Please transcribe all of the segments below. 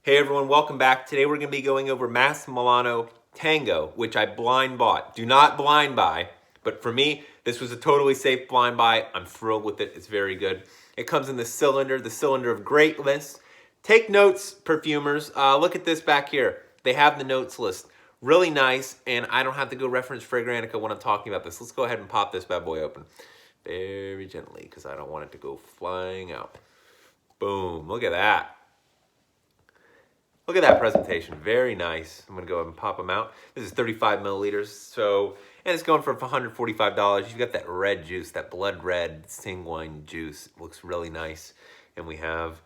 Hey everyone, welcome back. Today we're going to be going over Masque Milano Tango, which I blind bought. Do not blind buy, but for me, this was a totally safe blind buy. I'm thrilled with it. It's very good. It comes in the cylinder of greatness. Take notes, perfumers. Look at this back here. They have the notes list. Really nice, and I don't have to go reference Fragrantica when I'm talking about this. Let's go ahead and pop this bad boy open. Very gently, because I don't want it to go flying out. Boom, look at that. Look at that presentation, very nice. I'm gonna go ahead and pop them out. This is 35 milliliters, and it's going for $145. You've got that red juice, that blood red Singwine juice. It looks really nice. And we have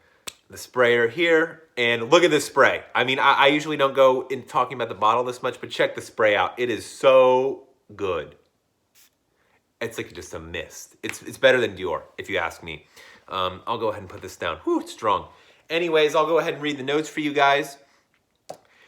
the sprayer here, and look at this spray. I mean, I usually don't go in talking about the bottle this much, but check the spray out. It is so good. It's like just a mist. It's better than Dior, if you ask me. I'll go ahead and put this down. Whew, it's strong. Anyways, I'll go ahead and read the notes for you guys.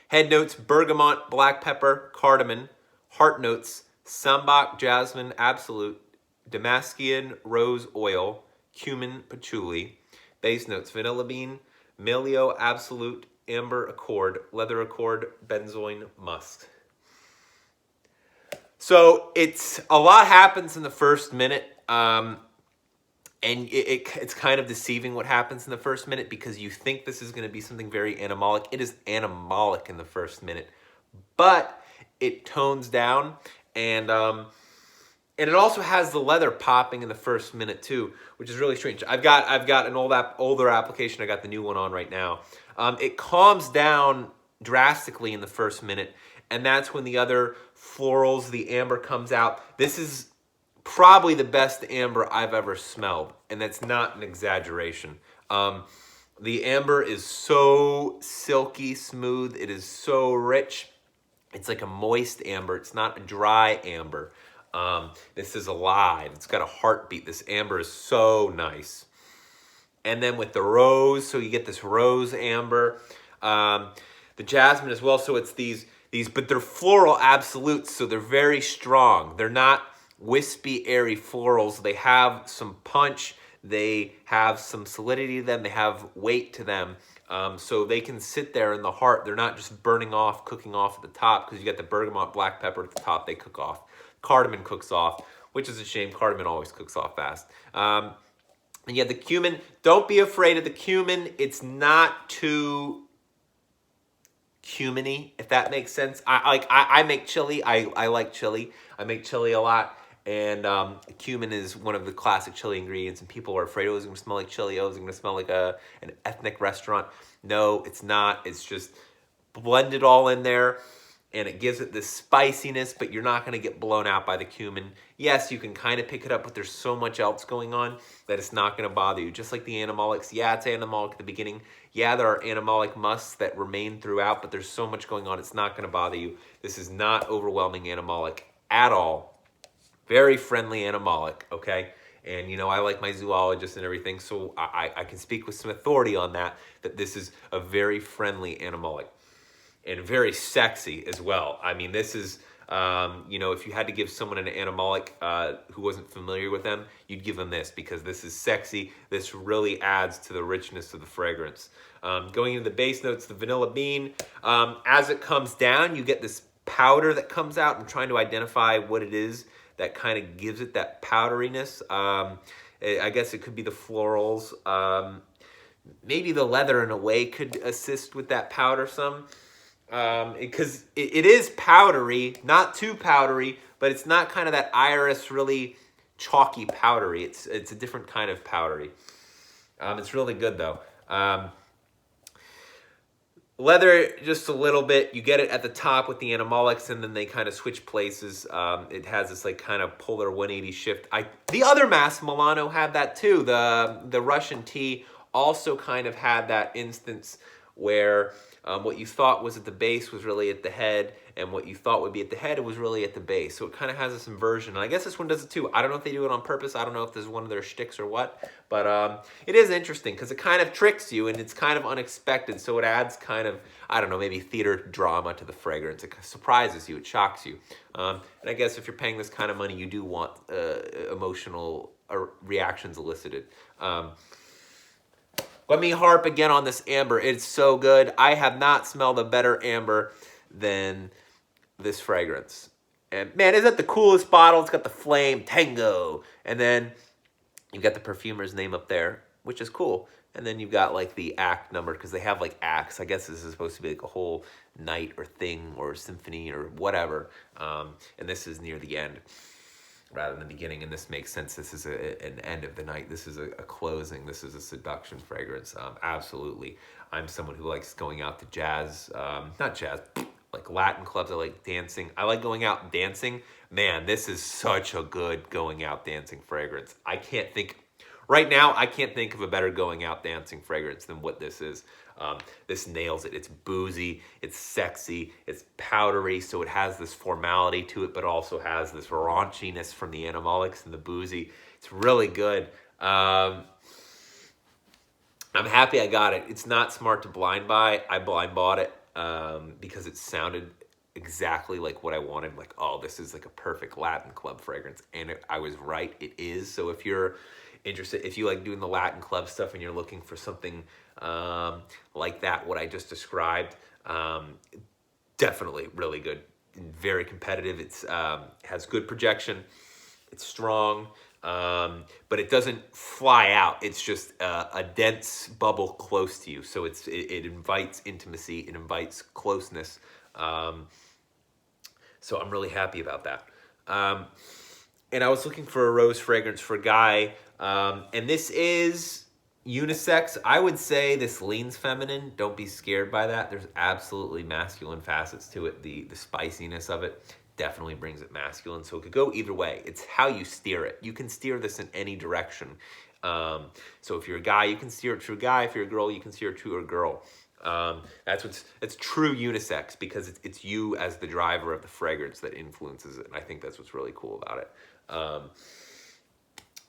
Head notes, bergamot, black pepper, cardamom. Heart notes, sambac, jasmine, absolute, Damascus rose oil, cumin, patchouli. Base notes, vanilla bean, melio, absolute, amber accord, leather accord, benzoin, musk. So it's a lot happens in the first minute. And it's kind of deceiving what happens in the first minute because you think this is going to be something very animalic. It is animalic in the first minute, but it tones down, and it also has the leather popping in the first minute too, which is really strange. I've got an older application. I got the new one on right now. It calms down drastically in the first minute, and that's when the other florals, the amber comes out. This is probably the best amber I've ever smelled, and that's not an exaggeration. The amber is so silky smooth. It is so rich. It's like a moist amber. It's not a dry amber. This is alive. It's got a heartbeat. This amber is so nice. And then with the rose, so you get this rose amber. The jasmine as well, so it's these, but they're floral absolutes, so they're very strong. They're not wispy, airy florals. They have some punch. They have some solidity to them. They have weight to them. So they can sit there in the heart. They're not just burning off, cooking off at the top, because you got the bergamot, black pepper at the top. They cook off. Cardamom cooks off, which is a shame. Cardamom always cooks off fast. And yeah, the cumin, don't be afraid of the cumin. It's not too cuminy, if that makes sense. I make chili. I like chili. I make chili a lot. And cumin is one of the classic chili ingredients, and people are afraid, oh, it's going to smell like chili, oh, it's going to smell like an ethnic restaurant. No, it's not. It's just blended all in there, and it gives it this spiciness, but you're not going to get blown out by the cumin. Yes, you can kind of pick it up, but there's so much else going on that it's not going to bother you. Just like the animalics. Yeah, it's animalic at the beginning. Yeah, there are animalic musks that remain throughout, but there's so much going on, it's not going to bother you. This is not overwhelming animalic at all. Very friendly animalic, okay? And, you know, I like my zoologist and everything, so I can speak with some authority on that this is a very friendly animalic. And very sexy as well. I mean, this is, you know, if you had to give someone an animalic who wasn't familiar with them, you'd give them this, because this is sexy. This really adds to the richness of the fragrance. Going into the base notes, the vanilla bean, as it comes down, you get this powder that comes out. I'm trying to identify what it is that kind of gives it that powderiness. I guess it could be the florals. Maybe the leather in a way could assist with that powder some. Because it is powdery, not too powdery, but it's not kind of that iris really chalky powdery. It's a different kind of powdery. It's really good though. Leather just a little bit. You get it at the top with the animalics, and then they kind of switch places. It has this like kind of polar 180 shift. The other Masque Milano had that too. The Russian tea also kind of had that instance where what you thought was at the base was really at the head, and what you thought would be at the head, it was really at the base. So it kind of has this inversion, and I guess this one does it too. I don't know if they do it on purpose. I don't know if this is one of their shticks or what, but it is interesting because it kind of tricks you, and it's kind of unexpected, so it adds kind of, I don't know, maybe theater drama to the fragrance. It surprises you, it shocks you. And I guess if you're paying this kind of money, you do want emotional reactions elicited. Let me harp again on this amber. It's so good. I have not smelled a better amber than this fragrance. And man, isn't that the coolest bottle? It's got the flame, Tango. And then you've got the perfumer's name up there, which is cool. And then you've got like the act number, because they have like acts. I guess this is supposed to be like a whole night or thing or symphony or whatever. And this is near the end rather than the beginning, and this makes sense. This is an end of the night. This is a closing. This is a seduction fragrance. Absolutely. I'm someone who likes going out to jazz, not jazz, like Latin clubs. I like dancing. I like going out and dancing. Man, this is such a good going out dancing fragrance. Right now, I can't think of a better going out dancing fragrance than what this is. This nails it. It's boozy, it's sexy, it's powdery, so it has this formality to it, but also has this raunchiness from the animalics and the boozy. It's really good. I'm happy I got it. It's not smart to blind buy. I blind bought it because it sounded exactly like what I wanted. Like, oh, this is like a perfect Latin club fragrance. And I was right, it is. So if you're interested, if you like doing the Latin club stuff and you're looking for something like that, what I just described, definitely really good, very competitive. It's has good projection, it's strong, but it doesn't fly out. It's just a dense bubble close to you, so it invites intimacy, it invites closeness. So I'm really happy about that. And I was looking for a rose fragrance for a guy, and this is unisex. I would say this leans feminine. Don't be scared by that. There's absolutely masculine facets to it. The spiciness of it definitely brings it masculine. So it could go either way. It's how you steer it. You can steer this in any direction. So if you're a guy, you can steer it to a guy. If you're a girl, you can steer it to a girl. It's true unisex, because it's you as the driver of the fragrance that influences it. And I think that's what's really cool about it.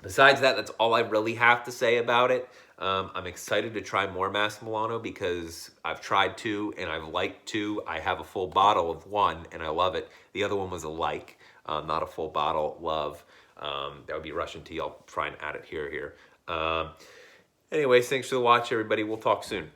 Besides that, that's all I really have to say about it. I'm excited to try more Masque Milano, because I've tried two and I've liked two. I have a full bottle of one and I love it. The other one was a like, not a full bottle. Love. That would be Russian tea. I'll try and add it here. Anyways, thanks for the watch, everybody. We'll talk soon.